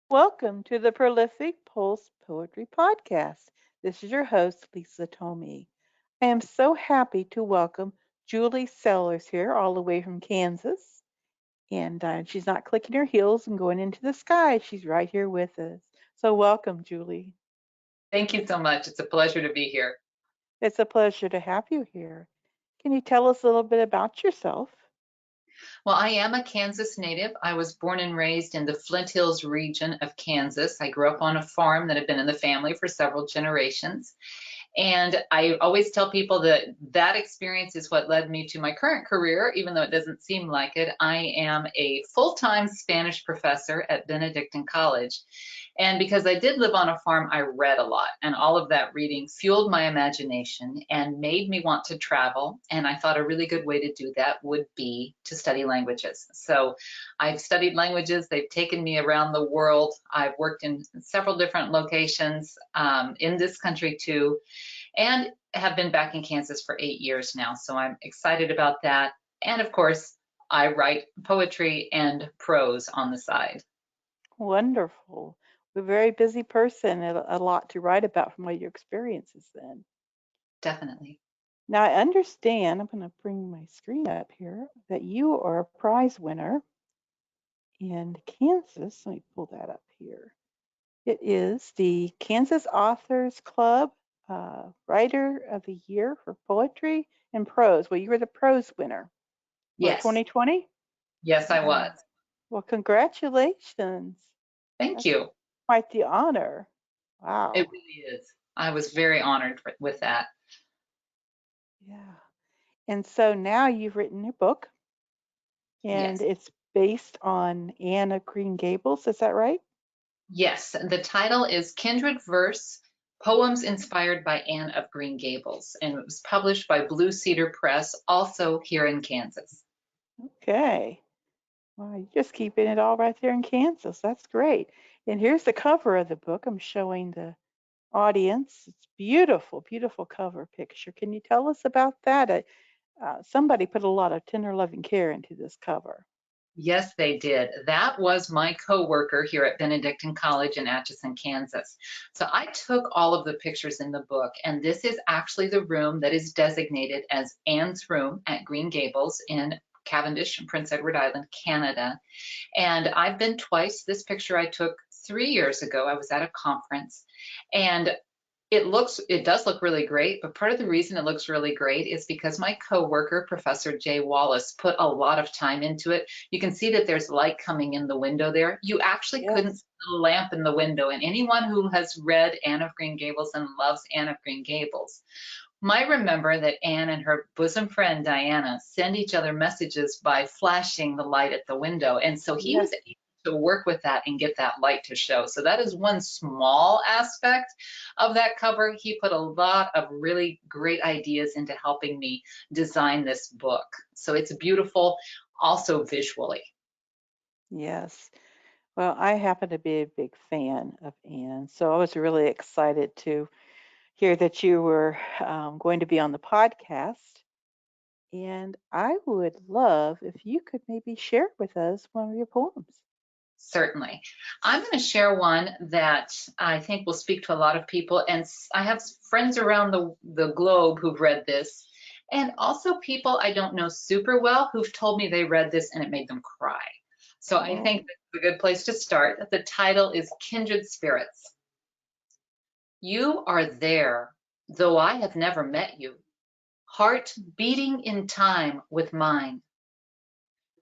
Welcome to the Prolific Pulse Poetry Podcast. This is your host, Lisa Tomei. I am so happy to welcome Julie Sellers here, all the way from Kansas. And she's not clicking her heels and going into the sky. She's right here with us. So, welcome, Julie. Thank you so much. It's a pleasure to be here. It's a pleasure to have you here. Can you tell us a little bit about yourself? Well, I am a Kansas native. I was born and raised in the Flint Hills region of Kansas. I grew up on a farm that had been in the family for several generations. And I always tell people that that experience is what led me to my current career, even though it doesn't seem like it. I am a full-time Spanish professor at Benedictine College. And because I did live on a farm, I read a lot, and all of that reading fueled my imagination and made me want to travel. And I thought a really good way to do that would be to study languages. So I've studied languages. They've taken me around the world. I've worked in several different locations in this country too, and have been back in Kansas for 8 years now. So I'm excited about that. And of course, I write poetry and prose on the side. Wonderful. You're a very busy person and a lot to write about from all your experiences then. Definitely. Now, I understand, I'm going to bring my screen up here, that you are a prize winner in Kansas. Let me pull that up here. It is the Kansas Authors Club Writer of the Year for Poetry and Prose. Well, you were the prose winner for Yes. 2020? Yes, I was. Wow. Well, congratulations. Thank That's you. quite the honor. It Wow. really is. I was very honored with that. Yeah. And so now you've written your book, and Yes. it's based on Anne of Green Gables. Is that right? Yes. The title is Kindred Verse, Poems Inspired by Anne of Green Gables, and it was published by Cedar Press, also here in Kansas. Okay. Well, you're just keeping it all right there in Kansas. That's great. And here's the cover of the book. I'm showing the audience. It's beautiful, beautiful cover picture. Can you tell us about that? Somebody put a lot of tender loving care into this cover. Yes, they did. That was my coworker here at Benedictine College in Atchison, Kansas. So I took all of the pictures in the book, and this is actually the room that is designated as Anne's room at Green Gables in Cavendish, Prince Edward Island, Canada. And I've been twice. This picture I took 3 years ago. I was at a conference, and it does look really great, but part of the reason it looks really great is because my coworker, Professor Jay Wallace, put a lot of time into it. You can see that there's light coming in the window there. You actually couldn't Yes. see the lamp in the window. And anyone who has read Anne of Green Gables and loves Anne of Green Gables might remember that Anne and her bosom friend Diana send each other messages by flashing the light at the window. And so he Yes. was able to work with that and get that light to show. So that is one small aspect of that cover. He put a lot of really great ideas into helping me design this book. So it's beautiful, also visually. Yes. Well, I happen to be a big fan of Anne, so I was really excited to hear that you were going to be on the podcast. And I would love if you could maybe share with us one of your poems. Certainly. I'm going to share one that I think will speak to a lot of people. And I have friends around the globe who've read this, and also people I don't know super well who've told me they read this and it made them cry. So I Oh, think that's a good place to start. The title is Kindred Spirits. You are there, though I have never met you, heart beating in time with mine.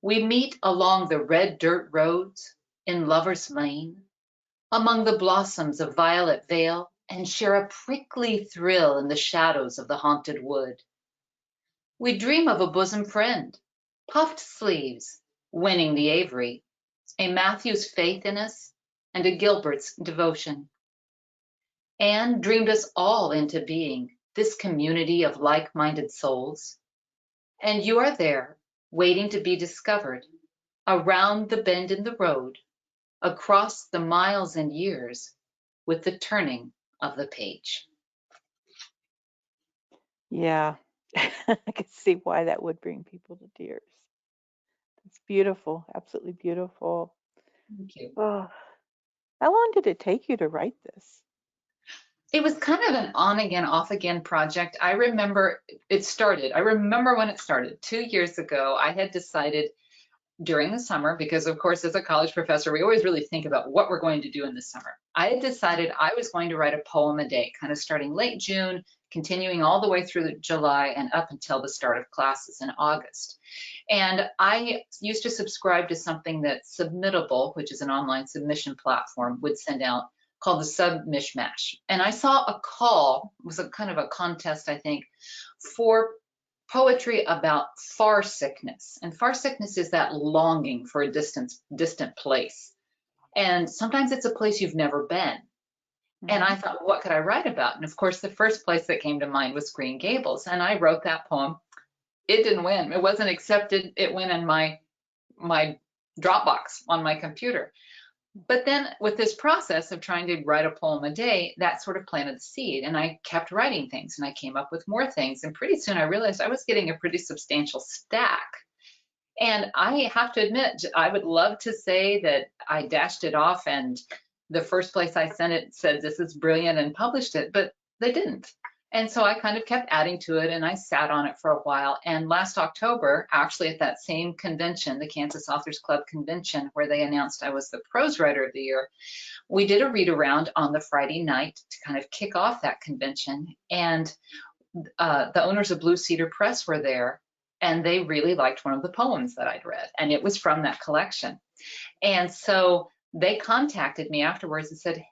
We meet along the red dirt roads in Lover's Lane, among the blossoms of Violet Vale, and share a prickly thrill in the shadows of the haunted wood. We dream of a bosom friend, puffed sleeves, winning the Avery, a Matthew's faith in us, and a Gilbert's devotion. Anne dreamed us all into being, this community of like-minded souls. And you are there, waiting to be discovered, around the bend in the road, across the miles and years, with the turning of the page. yeah. I can see why that would bring people to tears. It's beautiful, absolutely beautiful. Thank you. Oh, how long did it take you to write this? It was kind of an on again, off again project. I remember I remember when it started 2 years ago. I had decided during the summer, because of course, as a college professor, we always really think about what we're going to do in the summer. I had decided I was going to write a poem a day, kind of starting late June, continuing all the way through July and up until the start of classes in August. And I used to subscribe to something that Submittable, which is an online submission platform, would send out called the Sub Mishmash. And I saw a call, it was a kind of a contest, I think, for poetry about far sickness. And far sickness is that longing for a distant place. And sometimes it's a place you've never been. And I thought, what could I write about? And of course, the first place that came to mind was Green Gables. And I wrote that poem. It didn't win. It wasn't accepted. It went in my Dropbox on my computer. But then with this process of trying to write a poem a day, that sort of planted the seed. And I kept writing things and I came up with more things. And pretty soon I realized I was getting a pretty substantial stack. And I have to admit, I would love to say that I dashed it off and the first place I sent it said, this is brilliant, and published it, but they didn't. And so I kind of kept adding to it and I sat on it for a while. And last October, actually at that same convention, the Kansas Authors Club convention, where they announced I was the Prose Writer of the Year, we did a read around on the Friday night to kind of kick off that convention. And the owners of Cedar Press were there, and they really liked one of the poems that I'd read, and it was from that collection. And so they contacted me afterwards and said,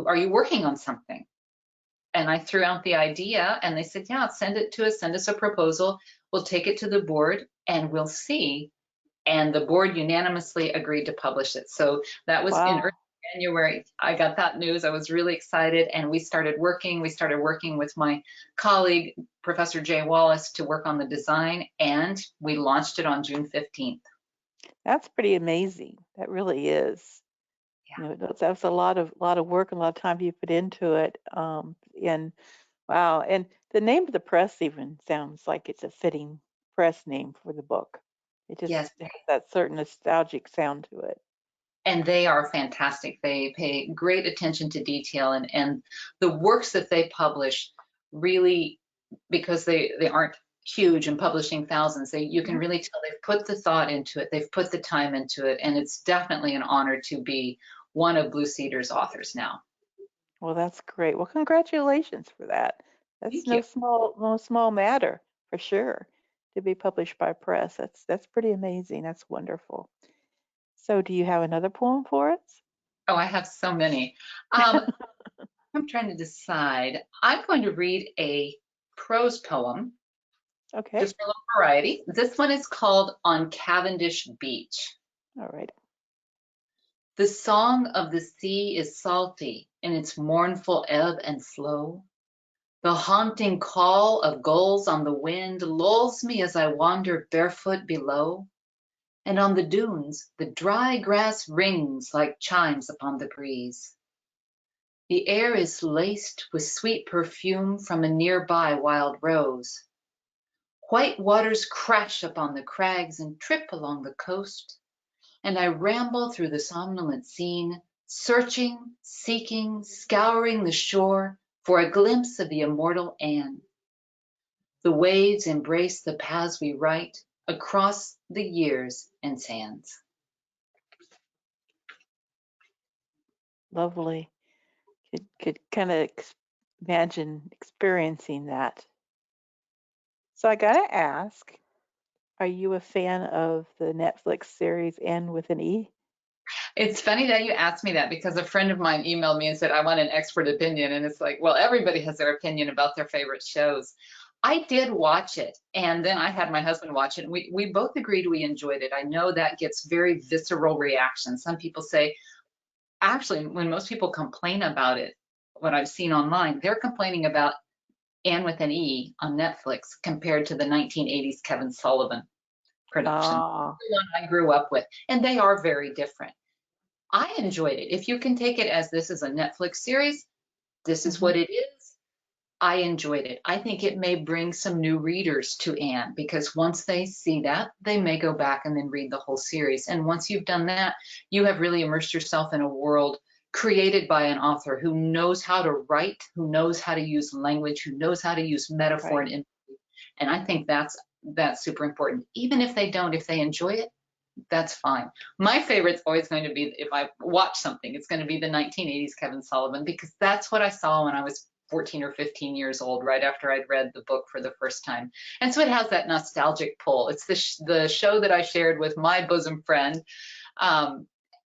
are you working on something? And I threw out the idea and they said, yeah, send it to us, send us a proposal. We'll take it to the board and we'll see. And the board unanimously agreed to publish it. So that was in early January. I got that news. I was really excited and we started working. We started working with my colleague, Professor Jay Wallace, to work on the design, and we launched it on June 15th. That's pretty amazing. That really is. Yeah. You know, that's a lot of work and a lot of time you put into it. And wow, and the name of the press even sounds like it's a fitting press name for the book. It just Yes. has that certain nostalgic sound to it. And they are fantastic. They pay great attention to detail, and the works that they publish really, because they aren't huge and publishing thousands, you can really tell they've put the thought into it, they've put the time into it, and it's definitely an honor to be one of Blue Cedar's authors now. Well, that's great. Well, congratulations for that. That's Thank no small matter for sure to be published by press. That's pretty amazing. That's wonderful. So, do you have another poem for us? Oh, I have so many. I'm trying to decide. I'm going to read a prose poem, Okay. just for a little variety. This one is called On Cavendish Beach. All right. The song of the sea is salty in its mournful ebb and flow. The haunting call of gulls on the wind lulls me as I wander barefoot below. And on the dunes, the dry grass rings like chimes upon the breeze. The air is laced with sweet perfume from a nearby wild rose. White waters crash upon the crags and trip along the coast. And I ramble through the somnolent scene, searching, seeking, scouring the shore for a glimpse of the immortal Anne. The waves embrace the paths we write across the years and sands. Lovely. Could kind of imagine experiencing that. So I gotta ask, are you a fan of the Netflix series Anne with an E? It's funny that you asked me that, because a friend of mine emailed me and said, I want an expert opinion. And it's like, well, everybody has their opinion about their favorite shows. I did watch it, and then I had my husband watch it, and we both agreed we enjoyed it. I know that gets very visceral reactions. Some people say, actually, when most people complain about it, what I've seen online, they're complaining about Anne with an E on Netflix compared to the 1980s Kevin Sullivan production, Ah, the one I grew up with, and they are very different. I enjoyed it. If you can take it as this is a Netflix series, this is what it is. I enjoyed it. I think it may bring some new readers to Anne, because once they see that, they may go back and then read the whole series. And once you've done that, you have really immersed yourself in a world created by an author who knows how to write, who knows how to use language, who knows how to use metaphor Right. and imagery. And I think that's super important. Even if they don't, if they enjoy it, that's fine. My favorite's always going to be, if I watch something, it's going to be the 1980s Kevin Sullivan, because that's what I saw when I was 14 or 15 years old, right after I'd read the book for the first time. And so it has that nostalgic pull. It's the show that I shared with my bosom friend. Um,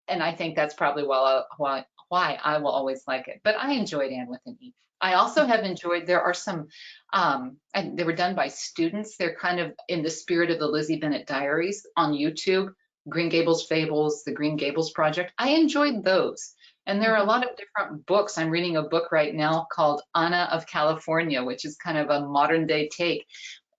and I think that's probably why I will always like it. But I enjoyed Anne with an E. I also have enjoyed, there are some, and they were done by students. They're kind of in the spirit of the Lizzie Bennet Diaries on YouTube, Green Gables Fables, the Green Gables Project. I enjoyed those. And there are a Mhm. lot of different books. I'm reading a book right now called Anne of California, which is kind of a modern day take.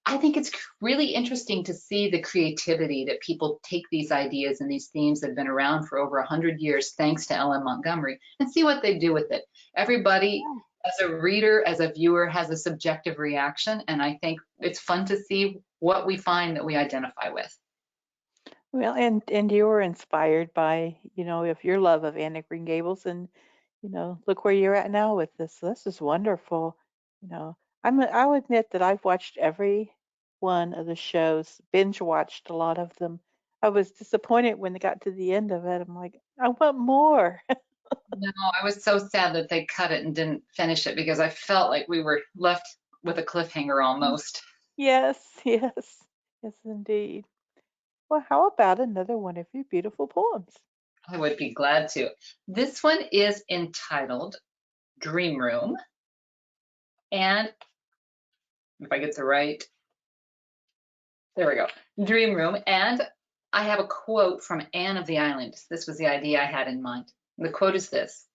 I think it's really interesting to see the creativity that people take these ideas and these themes that have been around for over 100 years, thanks to Ellen Montgomery, and see what they do with it. Everybody, Yeah. as a reader, as a viewer, has a subjective reaction, and I think it's fun to see what we find that we identify with. Well, and you were inspired by, if your love of Anne of Green Gables, and look where you're at now with this. So this is wonderful. You know, I'll admit that I've watched every one of the shows, binge watched a lot of them. I was disappointed when they got to the end of it. I'm like, I want more. No, I was so sad that they cut it and didn't finish it, because I felt like we were left with a cliffhanger almost. Yes, yes, yes, indeed. Well, how about another one of your beautiful poems? I would be glad to. This one is entitled Dream Room. And if I get the right, there we go, Dream Room. And I have a quote from Anne of the Island. This was the idea I had in mind. The quote is this: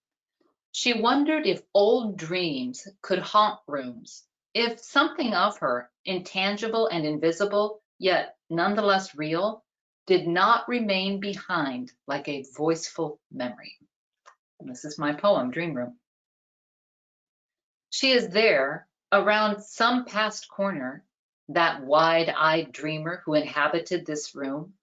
"She wondered if old dreams could haunt rooms, if something of her, intangible and invisible, yet nonetheless real, did not remain behind like a voiceful memory." And this is my poem, Dream Room. She is there, around some past corner, that wide-eyed dreamer who inhabited this room.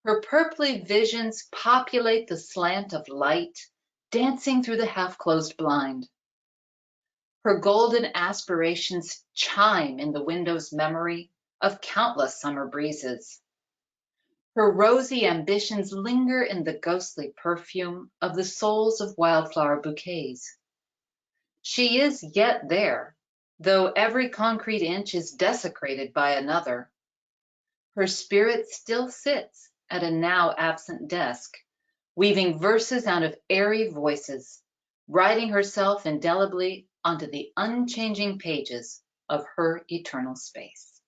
Her purply visions populate the slant of light, dancing through the half-closed blind. Her golden aspirations chime in the window's memory of countless summer breezes. Her rosy ambitions linger in the ghostly perfume of the souls of wildflower bouquets. She is yet there, though every concrete inch is desecrated by another. Her spirit still sits at a now absent desk, weaving verses out of airy voices, writing herself indelibly onto the unchanging pages of her eternal space.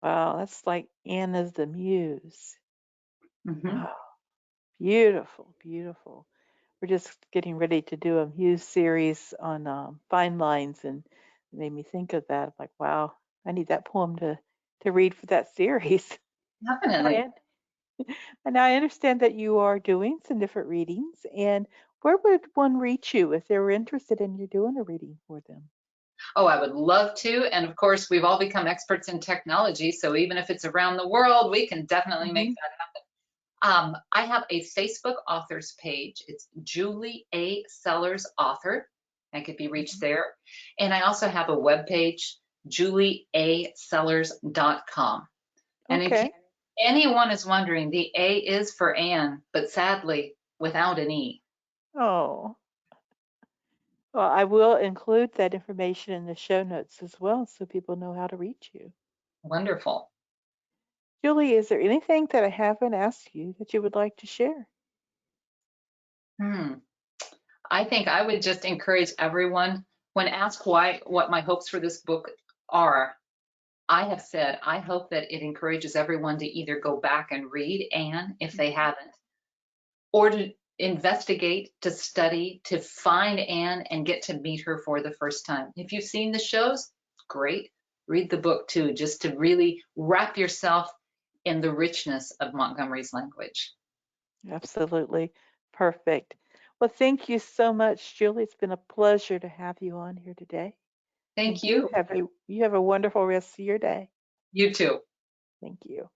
Wow, that's like Anna's the muse. Mhm. Wow, beautiful, beautiful. We're just getting ready to do a muse series on fine lines, and it made me think of that. I'm like, wow, I need that poem to read for that series. Definitely. And, and I understand that you are doing some different readings. And where would one reach you if they were interested in you doing a reading for them? Oh, I would love to. And of course, we've all become experts in technology. So even if it's around the world, we can definitely make Hmm. that I have a Facebook authors page. It's Julie A. Sellers Author. I could be reached Hmm. there. And I also have a web page, juliasellers.com. And in case Okay. anyone is wondering, the A is for Anne, but sadly without an E. Oh, well, I will include that information in the show notes as well so people know how to reach you. Wonderful. Julie, is there anything that I haven't asked you that you would like to share? Hmm. I think I would just encourage everyone, when asked what my hopes for this book are, I have said, I hope that it encourages everyone to either go back and read Anne if they haven't, or to investigate, to study, to find Anne and get to meet her for the first time. If you've seen the shows, great. Read the book too, just to really wrap yourself in the richness of Montgomery's language. Absolutely. Perfect. Well, thank you so much, Julie. It's been a pleasure to have you on here today. Thank And you. you have a wonderful rest of your day. You too. Thank you.